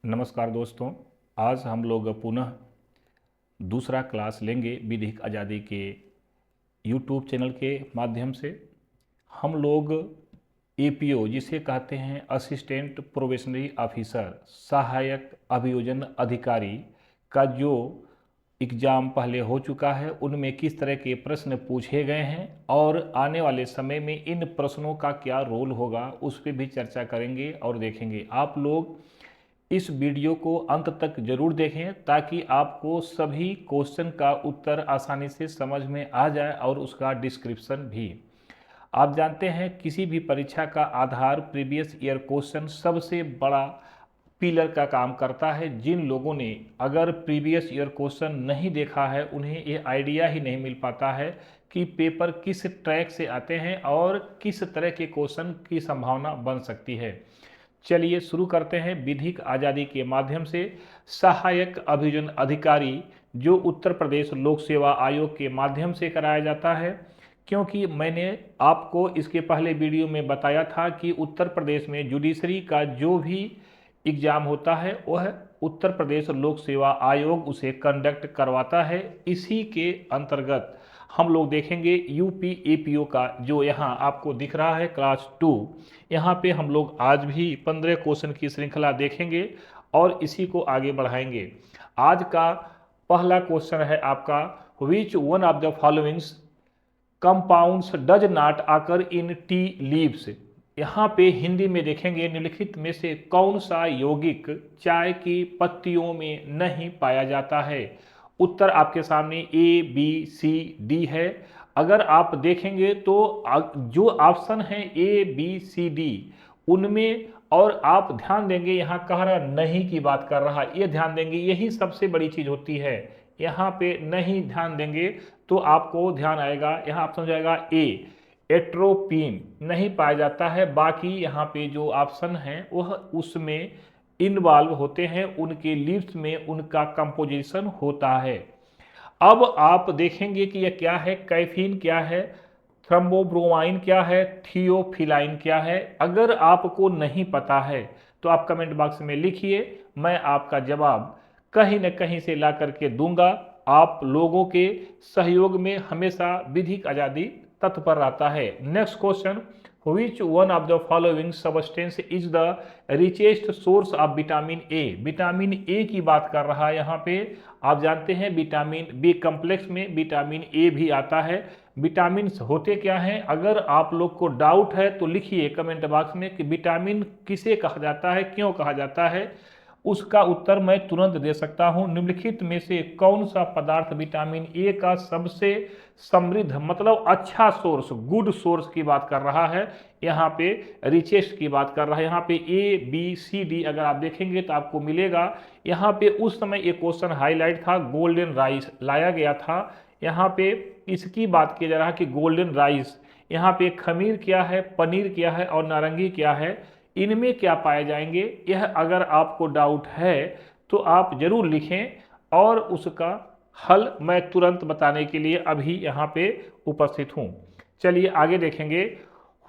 नमस्कार दोस्तों। आज हम लोग पुनः दूसरा क्लास लेंगे विधिक आज़ादी के यूट्यूब चैनल के माध्यम से। हम लोग एपीओ जिसे कहते हैं असिस्टेंट प्रोबेशनरी ऑफिसर, सहायक अभियोजन अधिकारी का जो एग्ज़ाम पहले हो चुका है उनमें किस तरह के प्रश्न पूछे गए हैं और आने वाले समय में इन प्रश्नों का क्या रोल होगा उस पर भी चर्चा करेंगे और देखेंगे। आप लोग इस वीडियो को अंत तक जरूर देखें ताकि आपको सभी क्वेश्चन का उत्तर आसानी से समझ में आ जाए और उसका डिस्क्रिप्शन भी। आप जानते हैं किसी भी परीक्षा का आधार प्रीवियस ईयर क्वेश्चन सबसे बड़ा पिलर का काम करता है। जिन लोगों ने अगर प्रीवियस ईयर क्वेश्चन नहीं देखा है उन्हें ये आइडिया ही नहीं मिल पाता है कि पेपर किस ट्रैक से आते हैं और किस तरह के क्वेश्चन की संभावना बन सकती है। चलिए शुरू करते हैं। विधिक आज़ादी के माध्यम से सहायक अभियोजन अधिकारी जो उत्तर प्रदेश लोक सेवा आयोग के माध्यम से कराया जाता है, क्योंकि मैंने आपको इसके पहले वीडियो में बताया था कि उत्तर प्रदेश में जुडिशरी का जो भी एग्ज़ाम होता है वह उत्तर प्रदेश लोक सेवा आयोग उसे कंडक्ट करवाता है। इसी के अंतर्गत हम लोग देखेंगे यूपी एपीओ का जो यहाँ आपको दिख रहा है क्लास 2। यहाँ पे हम लोग आज भी 15 क्वेश्चन की श्रृंखला देखेंगे और इसी को आगे बढ़ाएंगे। आज का पहला क्वेश्चन है आपका, which one of the followings compounds does not आकर इन टी लीव्स। यहाँ पे हिंदी में देखेंगे निम्नलिखित में से कौन सा यौगिक चाय की पत्तियों में नहीं पाया जाता है। उत्तर आपके सामने ए बी सी डी है। अगर आप देखेंगे तो जो ऑप्शन है ए बी सी डी उनमें, और आप ध्यान देंगे यहाँ कह रहा नहीं की बात कर रहा, ये ध्यान देंगे यही सबसे बड़ी चीज होती है। यहाँ पे नहीं ध्यान देंगे तो आपको ध्यान आएगा, यहाँ ऑप्शन हो जाएगा ए एट्रोपिन नहीं पाया जाता है। बाकी यहाँ पे जो ऑप्शन है वह उसमें इन्वॉल्व होते हैं, उनके लीव्स में उनका कंपोजिशन होता है। अब आप देखेंगे कि यह क्या है, कैफीन क्या है, थ्रम्बोब्रोमाइन क्या है, थियोफिलाइन क्या है। अगर आपको नहीं पता है तो आप कमेंट बॉक्स में लिखिए, मैं आपका जवाब कहीं न कहीं से ला करके दूंगा। आप लोगों के सहयोग में हमेशा विधिक आज़ादी तत्पर रहता है। Next question, which one of the following substance is the richest source of vitamin A. Vitamin A की बात कर रहा है यहाँ पे। आप जानते हैं विटामिन बी कम्प्लेक्स में विटामिन ए भी आता है। विटामिन होते क्या हैं, अगर आप लोग को डाउट है तो लिखिए कमेंट बॉक्स में कि विटामिन किसे कहा जाता है, क्यों कहा जाता है। उसका उत्तर मैं तुरंत दे सकता हूं। निम्नलिखित में से कौन सा पदार्थ विटामिन ए का सबसे समृद्ध मतलब अच्छा सोर्स, गुड सोर्स की बात कर रहा है, यहाँ पे रिचेस्ट की बात कर रहा है। यहाँ पे ए बी सी डी अगर आप देखेंगे तो आपको मिलेगा। यहाँ पे उस समय ये क्वेश्चन हाईलाइट था, गोल्डन राइस लाया गया था। यहाँ पे इसकी बात की जा रहा है कि गोल्डन राइस, यहाँ पे खमीर क्या है, पनीर क्या है और नारंगी क्या है, इनमें क्या पाए जाएंगे। यह अगर आपको डाउट है तो आप जरूर लिखें और उसका हल मैं तुरंत बताने के लिए अभी यहाँ पे उपस्थित हूँ। चलिए आगे देखेंगे,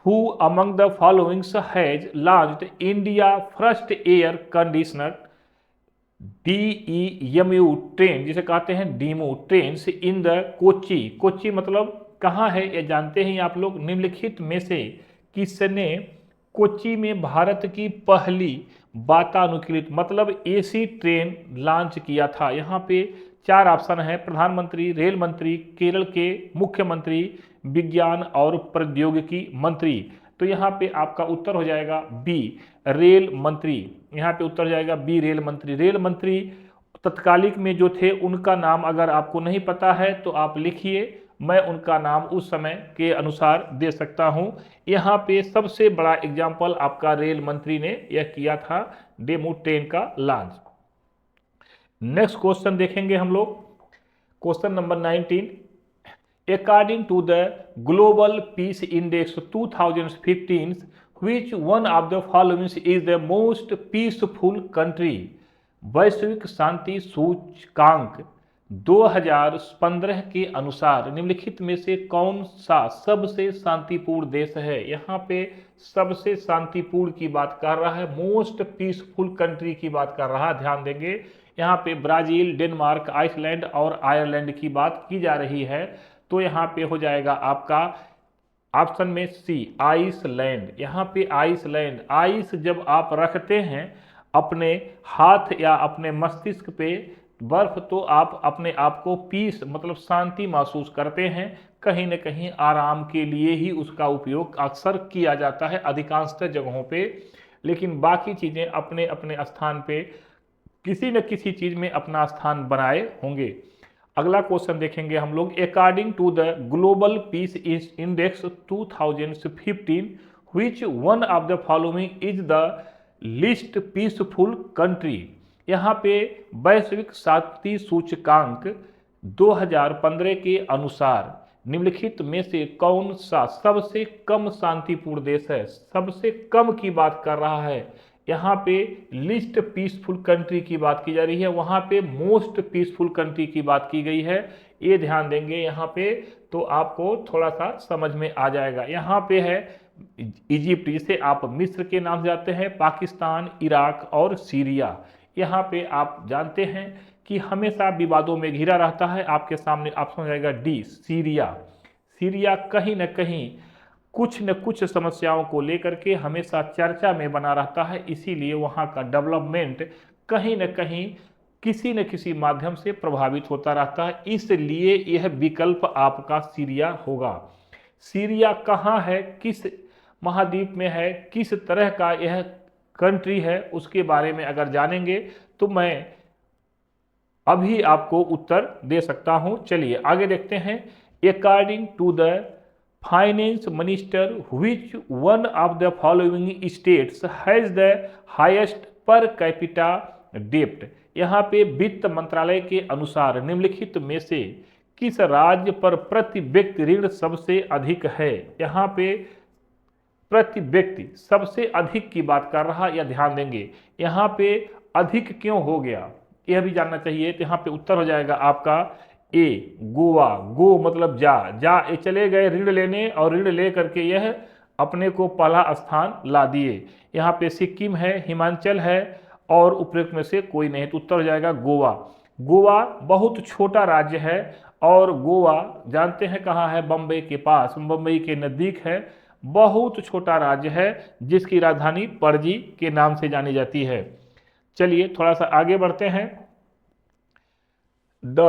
who among the followings has launched India first air conditioner DEMU train, जिसे कहते हैं DEMU train in the Kochi. Kochi मतलब कहाँ है ये जानते हैं आप लोग। निम्नलिखित में से किसने कोच्चि में भारत की पहली वातानुकूलित मतलब एसी ट्रेन लॉन्च किया था। यहाँ पे 4 ऑप्शन है, प्रधानमंत्री, रेल मंत्री, केरल के मुख्यमंत्री, विज्ञान और प्रौद्योगिकी मंत्री। तो यहाँ पे आपका उत्तर हो जाएगा बी रेल मंत्री। यहाँ पे उत्तर हो जाएगा बी रेल मंत्री। रेल मंत्री तत्कालिक में जो थे उनका नाम अगर आपको नहीं पता है तो आप लिखिए, मैं उनका नाम उस समय के अनुसार दे सकता हूं। यहाँ पे सबसे बड़ा एग्जाम्पल आपका रेल मंत्री ने यह किया था, डेमू ट्रेन का लॉन्च। नेक्स्ट क्वेश्चन देखेंगे हम लोग, question number 19, according to the global peace index 2015 which one of the following is the most peaceful country। वैश्विक शांति सूचकांक 2015 के अनुसार निम्नलिखित में से कौन सा सबसे शांतिपूर्ण देश है। यहाँ पे सबसे शांतिपूर्ण की बात कर रहा है, मोस्ट पीसफुल कंट्री की बात कर रहा है, ध्यान देंगे। यहाँ पे ब्राजील, डेनमार्क, आइसलैंड और आयरलैंड की बात की जा रही है। तो यहाँ पे हो जाएगा आपका ऑप्शन में सी, आइसलैंड। यहाँ पे आइसलैंड, आइस जब आप रखते हैं अपने हाथ या अपने मस्तिष्क पे बर्फ, तो आप अपने आप को पीस मतलब शांति महसूस करते हैं। कहीं न कहीं आराम के लिए ही उसका उपयोग अक्सर किया जाता है अधिकांशतः जगहों पे, लेकिन बाकी चीज़ें अपने अपने स्थान पे किसी न किसी चीज़ में अपना स्थान बनाए होंगे। अगला क्वेश्चन देखेंगे हम लोग, according to the global peace index 2015 which one of the following is the least peaceful country. यहाँ पे वैश्विक शांति सूचकांक 2015 के अनुसार निम्नलिखित में से कौन सा सबसे कम शांतिपूर्ण देश है। सबसे कम की बात कर रहा है, यहाँ पे लिस्ट पीसफुल कंट्री की बात की जा रही है, वहाँ पे मोस्ट पीसफुल कंट्री की बात की गई है। ये ध्यान देंगे यहाँ पे, तो आपको थोड़ा सा समझ में आ जाएगा। यहाँ पे है इजिप्ट, जिसे आप मिस्र के नाम से जाते हैं, पाकिस्तान, इराक और सीरिया। यहाँ पे आप जानते हैं कि हमेशा विवादों में घिरा रहता है। आपके सामने ऑप्शन हो जाएगा डी, सीरिया। सीरिया कहीं न कहीं कुछ न कुछ समस्याओं को लेकर के हमेशा चर्चा में बना रहता है, इसीलिए वहाँ का डेवलपमेंट कहीं न कहीं किसी न किसी माध्यम से प्रभावित होता रहता है, इसलिए यह विकल्प आपका सीरिया होगा। सीरिया कहाँ है, किस महाद्वीप में है, किस तरह का यह कंट्री है, उसके बारे में अगर जानेंगे तो मैं अभी आपको उत्तर दे सकता हूं। चलिए आगे देखते हैं। According to the finance minister which one of the following states has the highest per capita डेब्ट। यहाँ पे वित्त मंत्रालय के अनुसार निम्नलिखित में से किस राज्य पर प्रति व्यक्ति ऋण सबसे अधिक है। यहाँ पे प्रति व्यक्ति सबसे अधिक की बात कर रहा, या ध्यान देंगे यहाँ पे अधिक क्यों हो गया यह भी जानना चाहिए। तो यहाँ पे उत्तर हो जाएगा आपका ए, गोवा। गो मतलब जा ये चले गए ऋण लेने, और ऋण ले करके यह अपने को पहला स्थान ला दिए। यहाँ पे सिक्किम है, हिमाचल है और उपयुक्त में से कोई नहीं, तो उत्तर हो जाएगा गोवा। गोवा बहुत छोटा राज्य है, और गोवा जानते हैं कहाँ है, बम्बई के पास, बम्बई के नज़दीक है। बहुत छोटा राज्य है जिसकी राजधानी पणजी के नाम से जानी जाती है। चलिए थोड़ा सा आगे बढ़ते हैं। The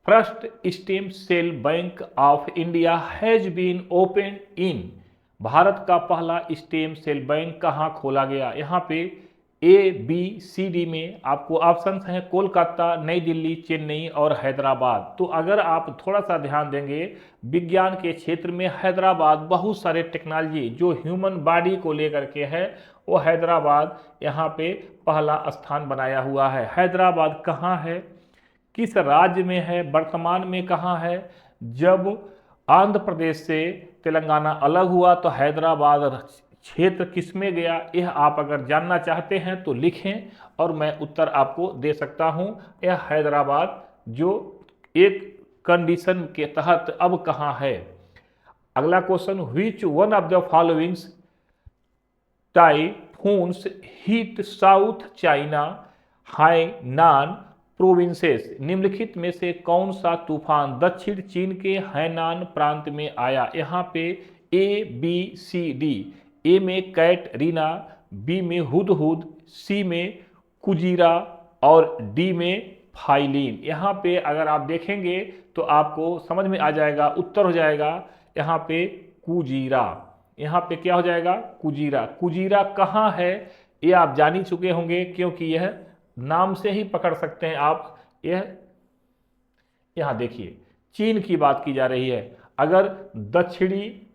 first stem cell bank of India has been open in. Bharat का पहला स्टेम सेल बैंक कहाँ खोला गया। यहाँ पे ए, बी, सी, डी में आपको ऑप्शंस हैं, कोलकाता, नई दिल्ली, चेन्नई और हैदराबाद। तो अगर आप थोड़ा सा ध्यान देंगे, विज्ञान के क्षेत्र में हैदराबाद बहुत सारे टेक्नोलॉजी जो ह्यूमन बॉडी को लेकर के है, वो हैदराबाद यहाँ पे पहला स्थान बनाया हुआ है। हैदराबाद कहाँ है, किस राज्य में है, वर्तमान में कहाँ है। जब आंध्र प्रदेश से तेलंगाना अलग हुआ तो हैदराबाद क्षेत्र किस में गया, यह आप अगर जानना चाहते हैं तो लिखें और मैं उत्तर आपको दे सकता हूं। यह हैदराबाद जो एक कंडीशन के तहत अब कहाँ है। अगला question, which one of the followings typhoons hit south China Hainan provinces. निम्नलिखित में से कौन सा तूफान दक्षिण चीन के हैनान प्रांत में आया। यहाँ पे ए, बी, सी, डी। ए में कैटरीना, बी में हुदहुद, सी में कुजीरा और डी में फाइलिन। यहाँ पे अगर आप देखेंगे तो आपको समझ में आ जाएगा, उत्तर हो जाएगा यहाँ पे कुजीरा। यहाँ पे क्या हो जाएगा, कुजीरा। कुजीरा कहाँ है ये आप जान ही चुके होंगे, क्योंकि यह नाम से ही पकड़ सकते हैं आप। यह यहाँ देखिए चीन की बात की जा रही है। अगर दक्षिणी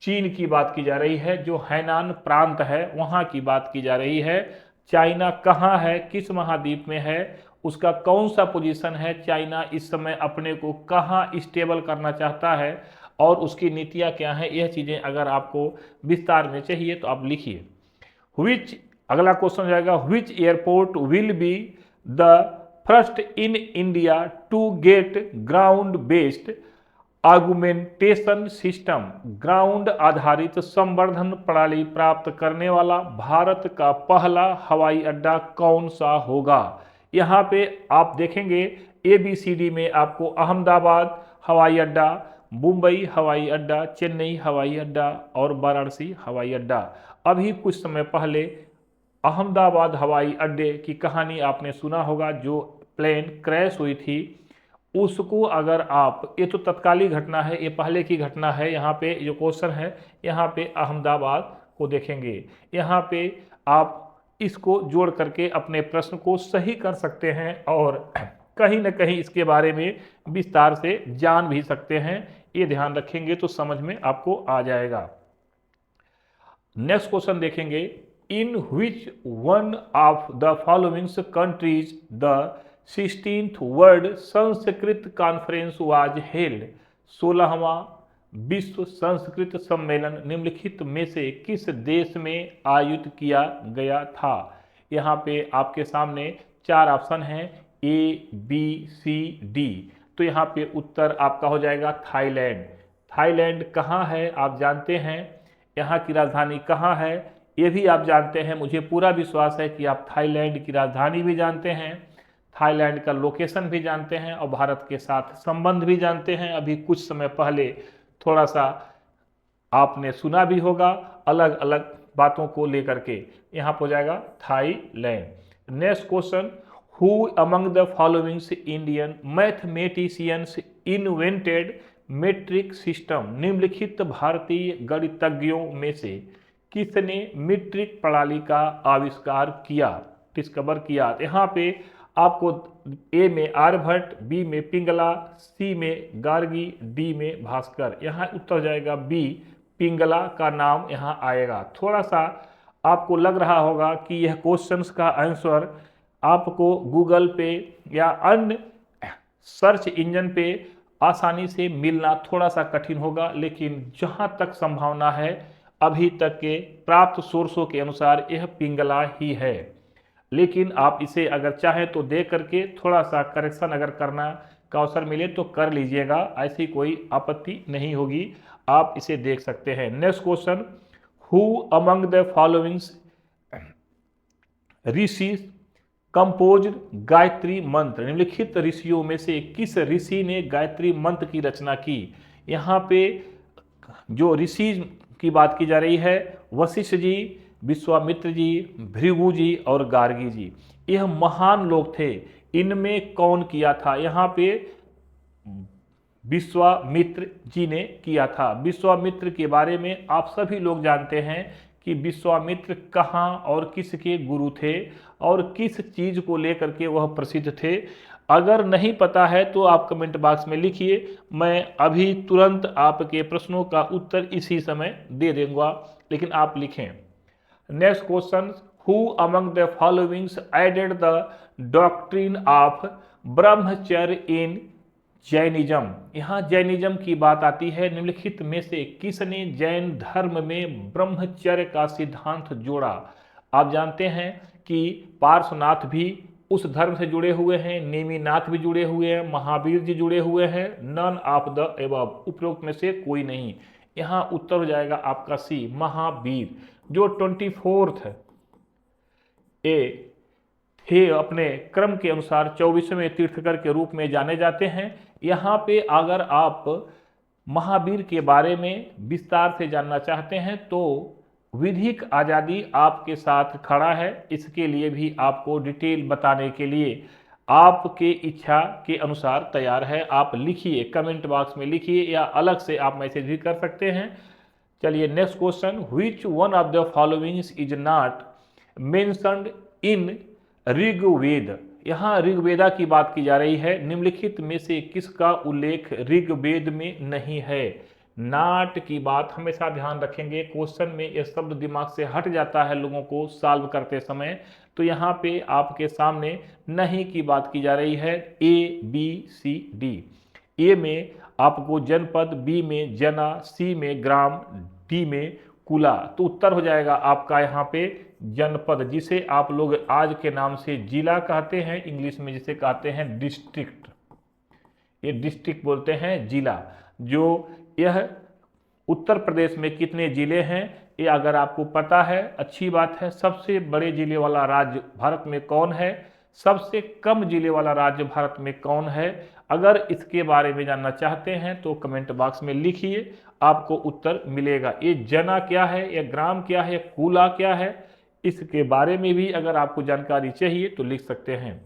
चीन की बात की जा रही है, जो हैनान प्रांत है वहाँ की बात की जा रही है। चाइना कहाँ है, किस महाद्वीप में है, उसका कौन सा पोजीशन है, चाइना इस समय अपने को कहाँ स्टेबल करना चाहता है और उसकी नीतियाँ क्या हैं, यह चीज़ें अगर आपको विस्तार में चाहिए तो आप लिखिए। व्हिच, अगला क्वेश्चन हो जाएगा, which airport will be the first in India to get ground based argumentation system, ground आधारित संवर्धन प्रणाली प्राप्त करने वाला भारत का पहला हवाई अड्डा कौन सा होगा। यहाँ पे आप देखेंगे ABCD में आपको अहमदाबाद हवाई अड्डा, मुंबई हवाई अड्डा, चेन्नई हवाई अड्डा और वाराणसी हवाई अड्डा। अभी कुछ समय पहले अहमदाबाद हवाई अड्डे की कहानी आपने सुना होगा, जो प्लेन क्रैश हुई थी, उसको अगर आप, ये तो तत्कालीन घटना है, ये पहले की घटना है, यहाँ पे जो क्वेश्चन है यहाँ पे अहमदाबाद को देखेंगे, यहाँ पे आप इसको जोड़ करके अपने प्रश्न को सही कर सकते हैं और कहीं ना कहीं इसके बारे में विस्तार से जान भी सकते हैं। ये ध्यान रखेंगे तो समझ में आपको आ जाएगा। नेक्स्ट क्वेश्चन देखेंगे, in which one of the followings countries the 16th world Sanskrit conference was held, 16वां विश्व संस्कृत सम्मेलन निम्नलिखित में से किस देश में आयोजित किया गया था। यहाँ पे आपके सामने 4 ऑप्शन हैं, ABCD। तो यहाँ पे उत्तर आपका हो जाएगा थाईलैंड। थाईलैंड कहाँ है आप जानते हैं, यहाँ की राजधानी कहाँ है ये भी आप जानते हैं। मुझे पूरा विश्वास है कि आप थाईलैंड की राजधानी भी जानते हैं, थाईलैंड का लोकेशन भी जानते हैं और भारत के साथ संबंध भी जानते हैं। अभी कुछ समय पहले थोड़ा सा आपने सुना भी होगा अलग अलग बातों को लेकर के। यहाँ पर हो जाएगा Thailand. Next question, who among the followings Indian mathematicians invented metric system, निम्नलिखित भारतीय गणितज्ञों में से किसने मीट्रिक प्रणाली का आविष्कार किया, डिस्कवर किया। यहाँ पे आपको ए में आर्यभट्ट, बी में पिंगला, सी में गार्गी, डी में भास्कर। यहाँ उत्तर हो जाएगा बी, पिंगला का नाम यहाँ आएगा। थोड़ा सा आपको लग रहा होगा कि यह क्वेश्चंस का आंसर आपको गूगल पे या अन्य सर्च इंजन पे आसानी से मिलना थोड़ा सा कठिन होगा, लेकिन जहाँ तक संभावना है अभी तक के प्राप्त सोर्सों के अनुसार यह पिंगला ही है। लेकिन आप इसे अगर चाहें तो दे करके थोड़ा सा करेक्शन अगर करना का अवसर मिले तो कर लीजिएगा, ऐसी कोई आपत्ति नहीं होगी, आप इसे देख सकते हैं। Next question, who among the followings Rishi composed Gayatri मंत्र, निम्नलिखित ऋषियों में से किस ऋषि ने गायत्री मंत्र की रचना की। यहाँ पे जो ऋषि की बात की जा रही है, वशिष्ठ जी, विश्वामित्र जी, भृगु जी और गार्गी जी, यह महान लोग थे। इनमें कौन किया था, यहाँ पे विश्वामित्र जी ने किया था। विश्वामित्र के बारे में आप सभी लोग जानते हैं कि विश्वामित्र कहाँ और किसके गुरु थे और किस चीज को लेकर के वह प्रसिद्ध थे। अगर नहीं पता है तो आप कमेंट बॉक्स में लिखिए, मैं अभी तुरंत आपके प्रश्नों का उत्तर इसी समय दे दूंगा, लेकिन आप लिखें। Next question, who among the followings added the doctrine of brahmacharya in Jainism. यहाँ जैनिज्म की बात आती है, निम्नलिखित में से किसने जैन धर्म में ब्रह्मचर्य का सिद्धांत जोड़ा। आप जानते हैं कि पार्श्वनाथ भी उस धर्म से जुड़े हुए हैं, नेमिनाथ भी जुड़े हुए हैं, महावीर जी जुड़े हुए हैं, नन ऑफ द एबव, उपरोक्त में से कोई नहीं। यहाँ उत्तर हो जाएगा आपका सी, महावीर, जो 24th थे अपने क्रम के अनुसार 24वें तीर्थकर के रूप में जाने जाते हैं। यहाँ पे अगर आप महावीर के बारे में विस्तार से जानना चाहते हैं तो विधिक आज़ादी आपके साथ खड़ा है, इसके लिए भी आपको डिटेल बताने के लिए आपके इच्छा के अनुसार तैयार है। आप लिखिए, कमेंट बॉक्स में लिखिए या अलग से आप मैसेज भी कर सकते हैं। चलिए next question, which one of the followings is not mentioned in Rigveda. यहाँ ऋग्वेदा की बात की जा रही है, निम्नलिखित में से किसका उल्लेख ऋग्वेद में नहीं है। नाट की बात हमेशा ध्यान रखेंगे, क्वेश्चन में यह शब्द दिमाग से हट जाता है लोगों को सॉल्व करते समय। तो यहाँ पे आपके सामने नहीं की बात की जा रही है, ABCD। ए में आपको जनपद, बी में जना, सी में ग्राम, डी में कुला। तो उत्तर हो जाएगा आपका यहाँ पे जनपद, जिसे आप लोग आज के नाम से जिला कहते हैं, इंग्लिश में जिसे कहते हैं डिस्ट्रिक्ट। ये डिस्ट्रिक्ट बोलते हैं जिला। जो यह उत्तर प्रदेश में कितने जिले हैं ये अगर आपको पता है अच्छी बात है। सबसे बड़े जिले वाला राज्य भारत में कौन है, सबसे कम जिले वाला राज्य भारत में कौन है, अगर इसके बारे में जानना चाहते हैं तो कमेंट बॉक्स में लिखिए, आपको उत्तर मिलेगा। ये जना क्या है, ये ग्राम क्या है, कुला क्या है, इसके बारे में भी अगर आपको जानकारी चाहिए तो लिख सकते हैं।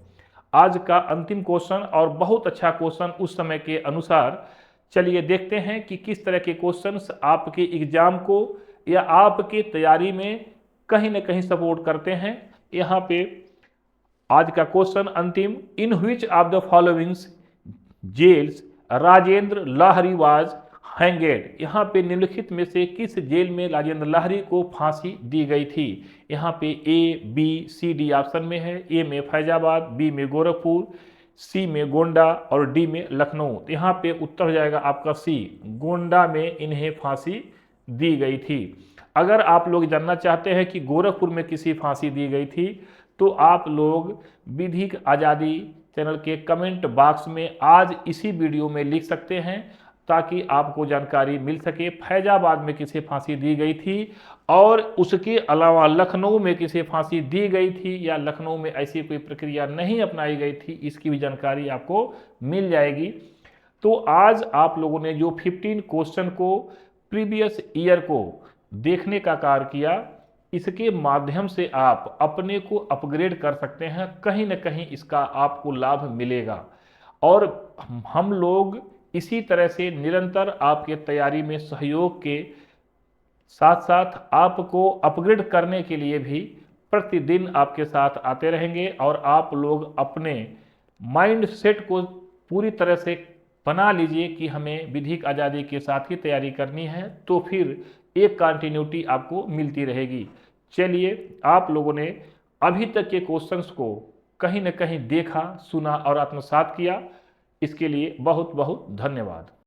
आज का अंतिम क्वेश्चन और बहुत अच्छा क्वेश्चन उस समय के अनुसार। चलिए देखते हैं कि किस तरह के क्वेश्चंस आपके एग्जाम को या आपकी तैयारी में कहीं ना कहीं सपोर्ट करते हैं। यहाँ पे आज का क्वेश्चन अंतिम, in which of the followings jails Rajendra Lahiri was hanged. यहाँ पे निम्नलिखित में से किस जेल में राजेंद्र लाहरी को फांसी दी गई थी। यहाँ पे A B C D option में है। ए में फैजाबाद, बी में गोरखपुर, सी में गोंडा और डी में लखनऊ। तो यहाँ पे उत्तर हो जाएगा आपका सी, गोंडा में इन्हें फांसी दी गई थी। अगर आप लोग जानना चाहते हैं कि गोरखपुर में किसी फांसी दी गई थी तो आप लोग विधिक आज़ादी चैनल के कमेंट बॉक्स में आज इसी वीडियो में लिख सकते हैं ताकि आपको जानकारी मिल सके। फैजाबाद में किसे फांसी दी गई थी और उसके अलावा लखनऊ में किसे फांसी दी गई थी या लखनऊ में ऐसी कोई प्रक्रिया नहीं अपनाई गई थी, इसकी भी जानकारी आपको मिल जाएगी। तो आज आप लोगों ने जो 15 क्वेश्चन को प्रीवियस ईयर को देखने का कार्य किया, इसके माध्यम से आप अपने को अपग्रेड कर सकते हैं, कहीं ना कहीं इसका आपको लाभ मिलेगा। और हम लोग इसी तरह से निरंतर आपके तैयारी में सहयोग के साथ साथ आपको अपग्रेड करने के लिए भी प्रतिदिन आपके साथ आते रहेंगे। और आप लोग अपने माइंड सेट को पूरी तरह से बना लीजिए कि हमें विधिक आज़ादी के साथ ही तैयारी करनी है, तो फिर एक कंटिन्यूटी आपको मिलती रहेगी। चलिए, आप लोगों ने अभी तक के क्वेश्चंस को कहीं ना कहीं देखा, सुना और आत्मसात किया, इसके लिए बहुत बहुत धन्यवाद।